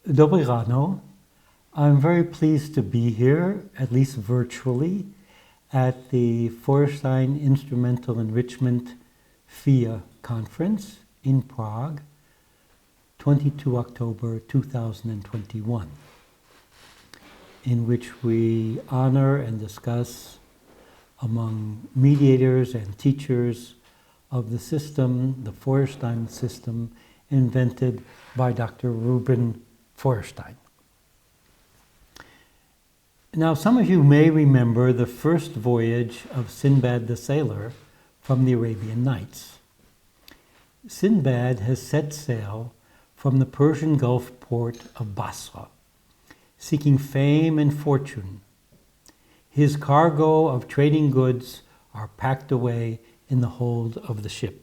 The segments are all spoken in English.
Dobre rano. I'm very pleased to be here, at least virtually, at the Feuerstein Instrumental Enrichment FIA Conference in Prague, 22 October 2021, in which we honor and discuss among mediators and teachers of the system, the Feuerstein system, invented by Dr. Reuben Feuerstein. Now, some of you may remember the first voyage of Sinbad the Sailor from the Arabian Nights. Sinbad has set sail from the Persian Gulf port of Basra, seeking fame and fortune. His cargo of trading goods are packed away in the hold of the ship.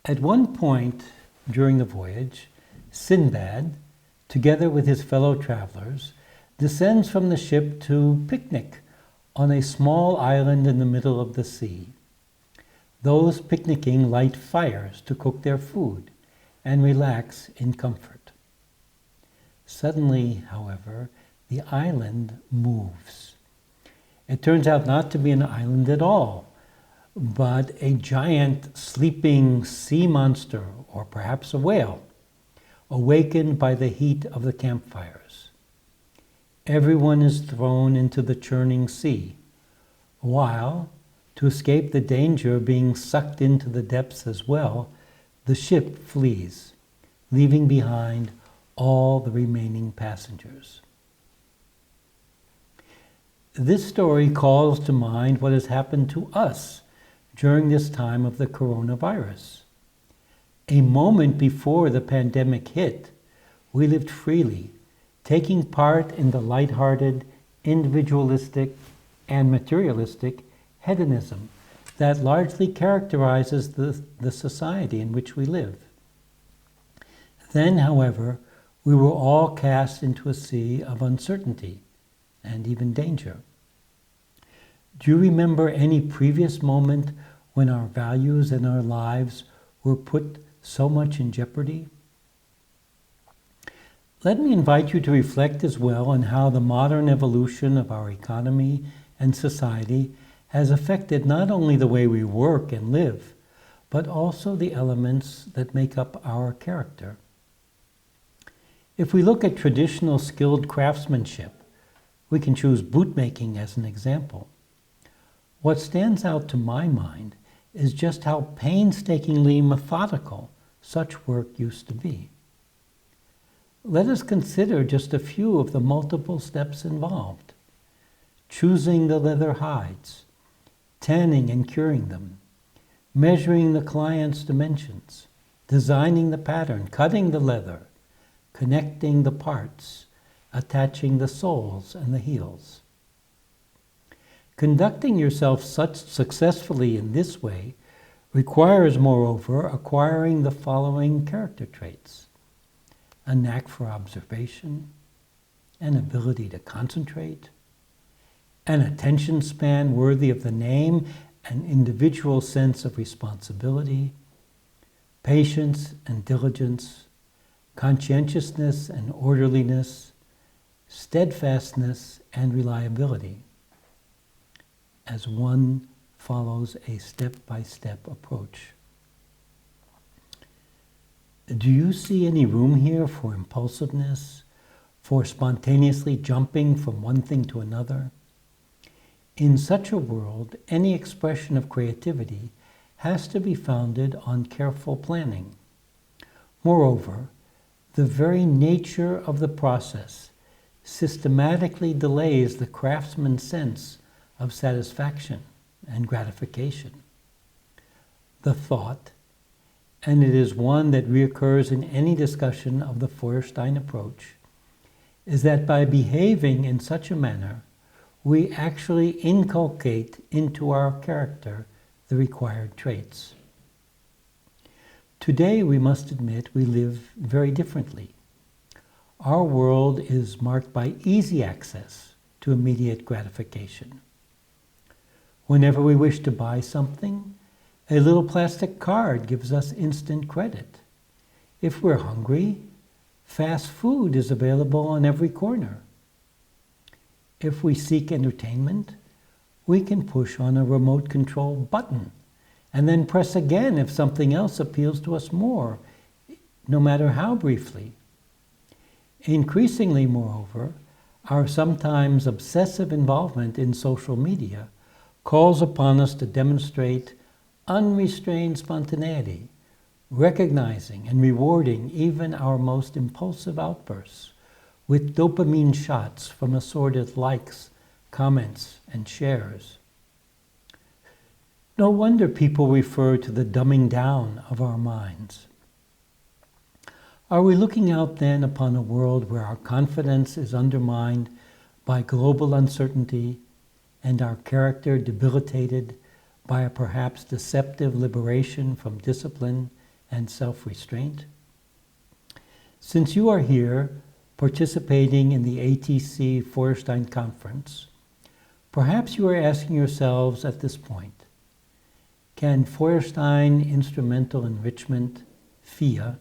At one point during the voyage, Sinbad, together with his fellow travelers, descends from the ship to picnic on a small island in the middle of the sea. Those picnicking light fires to cook their food and relax in comfort. Suddenly, however, the island moves. It turns out not to be an island at all, but a giant sleeping sea monster, or perhaps a whale, awakened by the heat of the campfires. Everyone is thrown into the churning sea, while, to escape the danger of being sucked into the depths as well, the ship flees, leaving behind all the remaining passengers. This story calls to mind what has happened to us during this time of the coronavirus. A moment before the pandemic hit, we lived freely, taking part in the lighthearted, individualistic, and materialistic hedonism that largely characterizes the society in which we live. Then, however, we were all cast into a sea of uncertainty and even danger. Do you remember any previous moment when our values and our lives were put so much in jeopardy? Let me invite you to reflect as well on how the modern evolution of our economy and society has affected not only the way we work and live, but also the elements that make up our character. If we look at traditional skilled craftsmanship, we can choose bootmaking as an example. What stands out to my mind is just how painstakingly methodical such work used to be. Let us consider just a few of the multiple steps involved. Choosing the leather hides, tanning and curing them, measuring the client's dimensions, designing the pattern, cutting the leather, connecting the parts, attaching the soles and the heels. Conducting yourself successfully in this way requires, moreover, acquiring the following character traits: a knack for observation, an ability to concentrate, an attention span worthy of the name, an individual sense of responsibility, patience and diligence, conscientiousness and orderliness, steadfastness and reliability, as one follows a step-by-step approach. Do you see any room here for impulsiveness, for spontaneously jumping from one thing to another? In such a world, any expression of creativity has to be founded on careful planning. Moreover, the very nature of the process systematically delays the craftsman's sense of satisfaction and gratification. The thought, and it is one that reoccurs in any discussion of the Feuerstein approach, is that by behaving in such a manner, we actually inculcate into our character the required traits. Today, we must admit, we live very differently. Our world is marked by easy access to immediate gratification. Whenever we wish to buy something, a little plastic card gives us instant credit. If we're hungry, fast food is available on every corner. If we seek entertainment, we can push on a remote control button and then press again if something else appeals to us more, no matter how briefly. Increasingly, moreover, our sometimes obsessive involvement in social media calls upon us to demonstrate unrestrained spontaneity, recognizing and rewarding even our most impulsive outbursts with dopamine shots from assorted likes, comments, and shares. No wonder people refer to the dumbing down of our minds. Are we looking out then upon a world where our confidence is undermined by global uncertainty and our character debilitated by a perhaps deceptive liberation from discipline and self-restraint? Since you are here participating in the ATC-Feuerstein conference, perhaps you are asking yourselves at this point, can Feuerstein instrumental enrichment, FIA,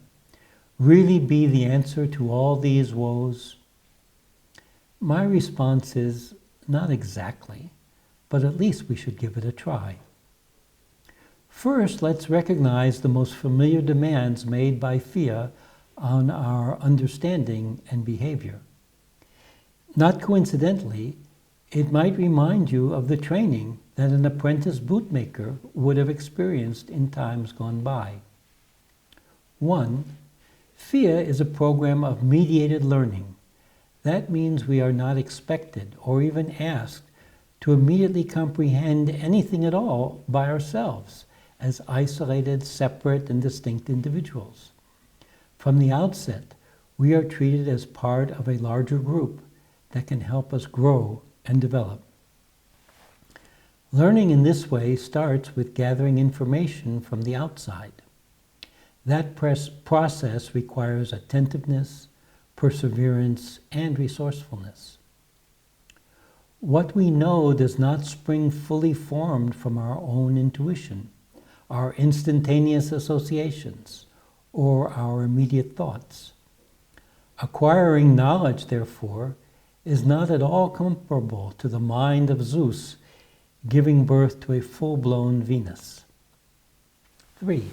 really be the answer to all these woes? My response is, not exactly, but at least we should give it a try. First, let's recognize the most familiar demands made by FIA on our understanding and behavior. Not coincidentally, it might remind you of the training that an apprentice bootmaker would have experienced in times gone by. 1. FIA is a program of mediated learning. That means we are not expected or even asked to immediately comprehend anything at all by ourselves as isolated, separate, and distinct individuals. From the outset, we are treated as part of a larger group that can help us grow and develop. Learning in this way starts with gathering information from the outside. That process requires attentiveness, perseverance, and resourcefulness. What we know does not spring fully formed from our own intuition, our instantaneous associations, or our immediate thoughts. Acquiring knowledge, therefore, is not at all comparable to the mind of Zeus giving birth to a full-blown Venus. 3.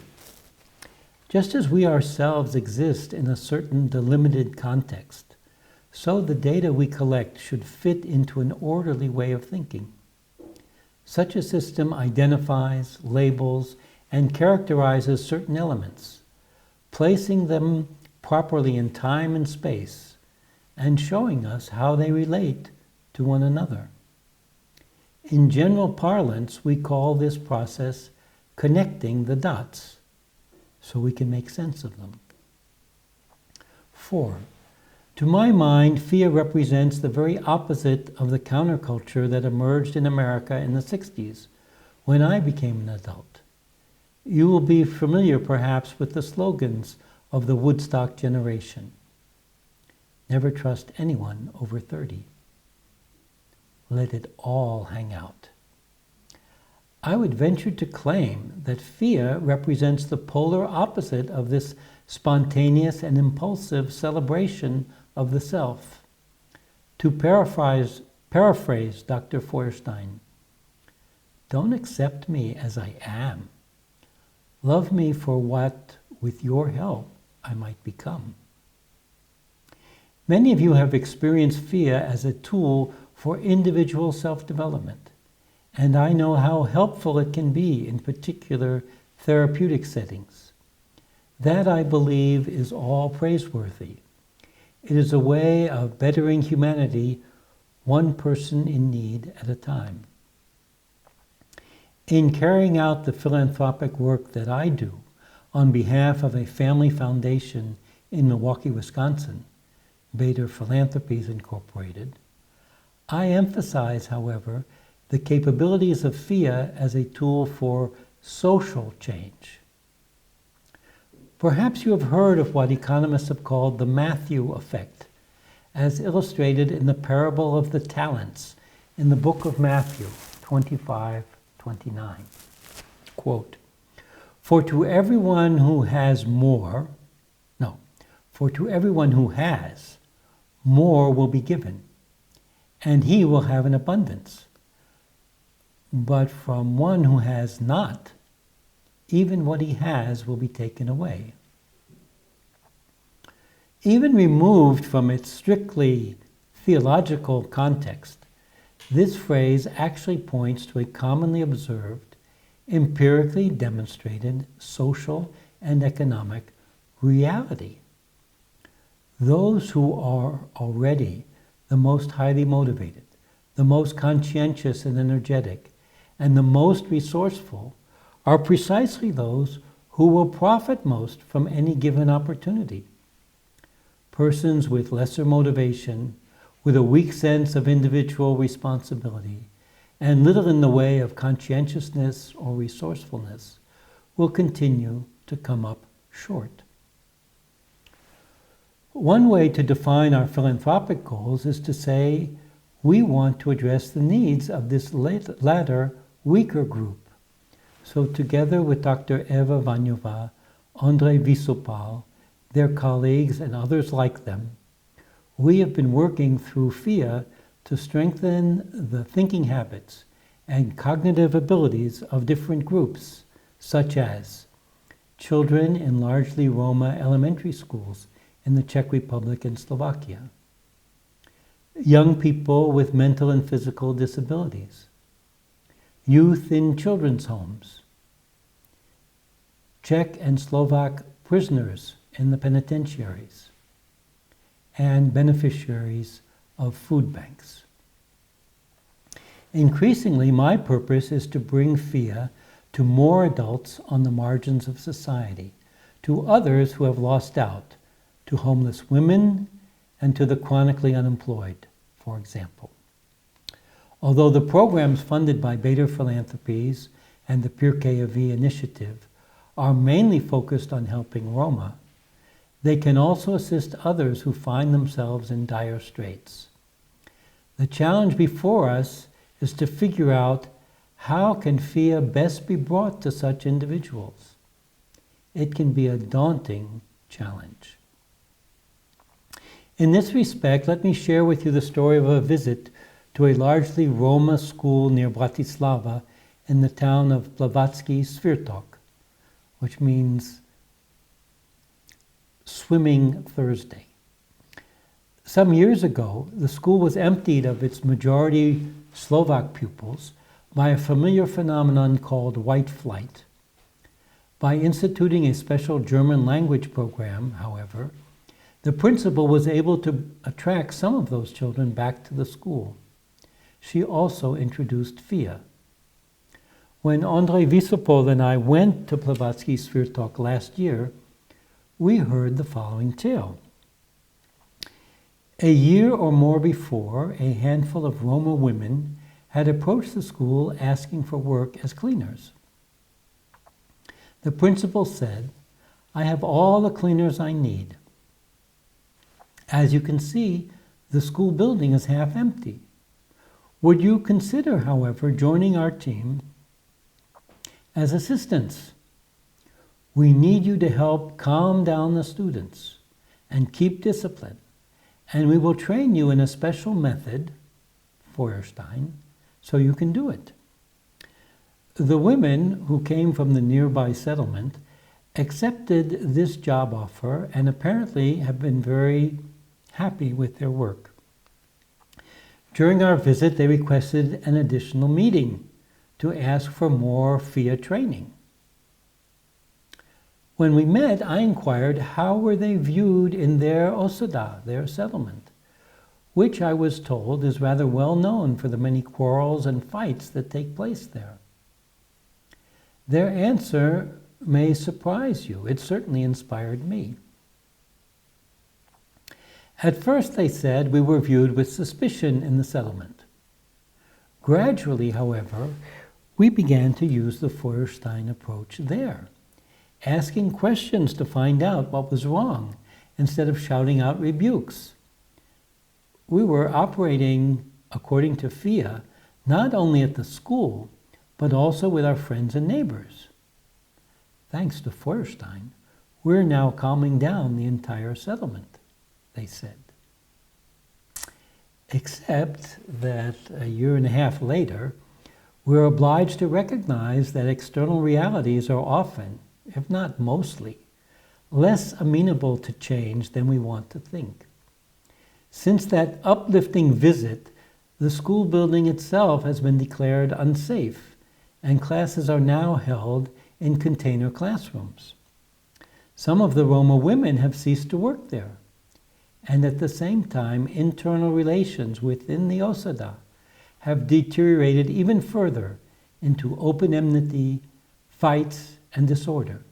Just as we ourselves exist in a certain delimited context, so the data we collect should fit into an orderly way of thinking. Such a system identifies, labels, and characterizes certain elements, placing them properly in time and space, and showing us how they relate to one another. In general parlance, we call this process connecting the dots, so we can make sense of them. 4. To my mind, FIA represents the very opposite of the counterculture that emerged in America in the 60s, when I became an adult. You will be familiar, perhaps, with the slogans of the Woodstock generation. Never trust anyone over 30. Let it all hang out. I would venture to claim that FIA represents the polar opposite of this spontaneous and impulsive celebration of the self. To paraphrase Dr. Feuerstein, don't accept me as I am. Love me for what, with your help, I might become. Many of you have experienced FIA as a tool for individual self-development, and I know how helpful it can be in particular therapeutic settings. That, I believe, is all praiseworthy. It is a way of bettering humanity, one person in need at a time. In carrying out the philanthropic work that I do on behalf of a family foundation in Milwaukee, Wisconsin, Bader Philanthropies Incorporated, I emphasize, however, the capabilities of FIA as a tool for social change. Perhaps you have heard of what economists have called the Matthew effect, as illustrated in the parable of the talents in the book of Matthew 25:29. Quote, For For to everyone who has, more will be given, and he will have an abundance. But from one who has not, even what he has will be taken away. Even removed from its strictly theological context, this phrase actually points to a commonly observed, empirically demonstrated social and economic reality. Those who are already the most highly motivated, the most conscientious and energetic, and the most resourceful are precisely those who will profit most from any given opportunity. Persons with lesser motivation, with a weak sense of individual responsibility, and little in the way of conscientiousness or resourcefulness, will continue to come up short. One way to define our philanthropic goals is to say we want to address the needs of this latter, weaker group. So together with Dr. Eva Vanyova, Andrei Visopal, their colleagues, and others like them, we have been working through FIA to strengthen the thinking habits and cognitive abilities of different groups, such as children in largely Roma elementary schools in the Czech Republic and Slovakia, young people with mental and physical disabilities, youth in children's homes, Czech and Slovak prisoners in the penitentiaries, and beneficiaries of food banks. Increasingly, my purpose is to bring FIA to more adults on the margins of society, to others who have lost out, to homeless women, and to the chronically unemployed, for example. Although the programs funded by Beta Philanthropies and the Pirkei Avi initiative are mainly focused on helping Roma, they can also assist others who find themselves in dire straits. The challenge before us is to figure out how can FIA best be brought to such individuals. It can be a daunting challenge. In this respect, let me share with you the story of a visit to a largely Roma school near Bratislava in the town of Plavatsky Svirtok, which means Swimming Thursday. Some years ago, the school was emptied of its majority Slovak pupils by a familiar phenomenon called white flight. By instituting a special German language program, however, the principal was able to attract some of those children back to the school. She also introduced FIA. When Andrei Visopol and I went to Plavatsky Svirtok last year, we heard the following tale. A year or more before, a handful of Roma women had approached the school asking for work as cleaners. The principal said, "I have all the cleaners I need. As you can see, the school building is half empty. Would you consider, however, joining our team as assistants? We need you to help calm down the students and keep discipline, and we will train you in a special method, Feuerstein, so you can do it." The women who came from the nearby settlement accepted this job offer and apparently have been very happy with their work. During our visit, they requested an additional meeting to ask for more FIA training. When we met, I inquired how were they viewed in their osada, their settlement, which I was told is rather well known for the many quarrels and fights that take place there. Their answer may surprise you. It certainly inspired me. At first, they said, we were viewed with suspicion in the settlement. Gradually, however, we began to use the Feuerstein approach there, asking questions to find out what was wrong instead of shouting out rebukes. We were operating according to FIA, not only at the school, but also with our friends and neighbors. Thanks to Feuerstein, We're now calming down the entire settlement, they said. Except that a year and a half later, we're obliged to recognize that external realities are often, if not mostly, less amenable to change than we want to think. Since that uplifting visit, the school building itself has been declared unsafe, and classes are now held in container classrooms. Some of the Roma women have ceased to work there, and at the same time, internal relations within the Osada have deteriorated even further into open enmity, fights, and disorder.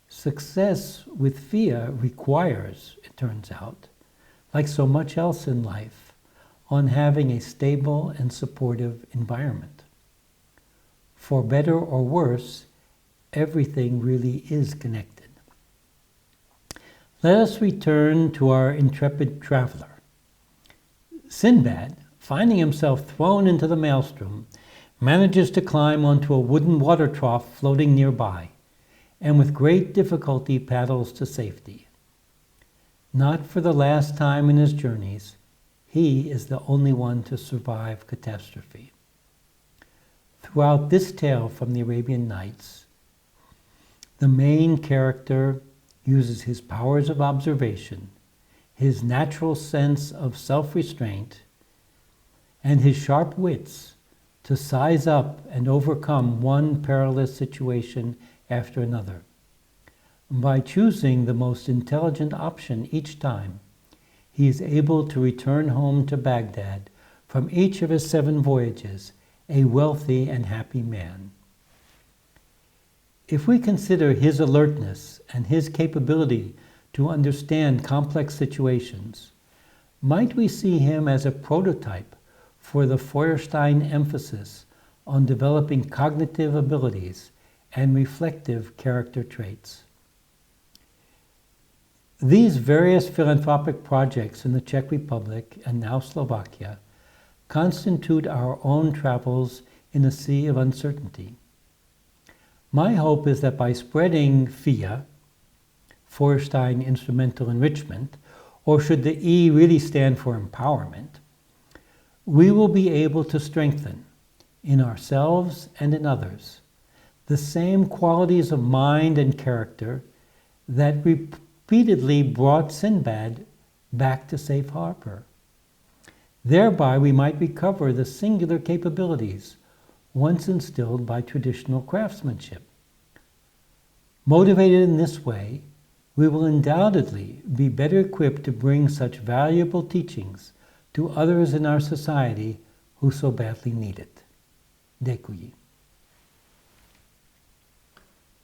Success with FIA requires, it turns out, like so much else in life, on having a stable and supportive environment. For better or worse, everything really is connected. Let us return to our intrepid traveler. Sinbad, finding himself thrown into the maelstrom, manages to climb onto a wooden water trough floating nearby, and with great difficulty paddles to safety. Not for the last time in his journeys, he is the only one to survive catastrophe. Throughout this tale from the Arabian Nights, the main character uses his powers of observation, his natural sense of self-restraint, and his sharp wits to size up and overcome one perilous situation after another. By choosing the most intelligent option each time, he is able to return home to Baghdad from each of his 7 voyages a wealthy and happy man. If we consider his alertness and his capability to understand complex situations, might we see him as a prototype for the Feuerstein emphasis on developing cognitive abilities and reflective character traits? These various philanthropic projects in the Czech Republic and now Slovakia constitute our own travels in a sea of uncertainty. My hope is that by spreading FIA, Feuerstein Instrumental Enrichment, or should the E really stand for empowerment, we will be able to strengthen, in ourselves and in others, the same qualities of mind and character that repeatedly brought Sinbad back to safe harbor. Thereby we might recover the singular capabilities once instilled by traditional craftsmanship. Motivated in this way, we will undoubtedly be better equipped to bring such valuable teachings to others in our society who so badly need it. Děkuji.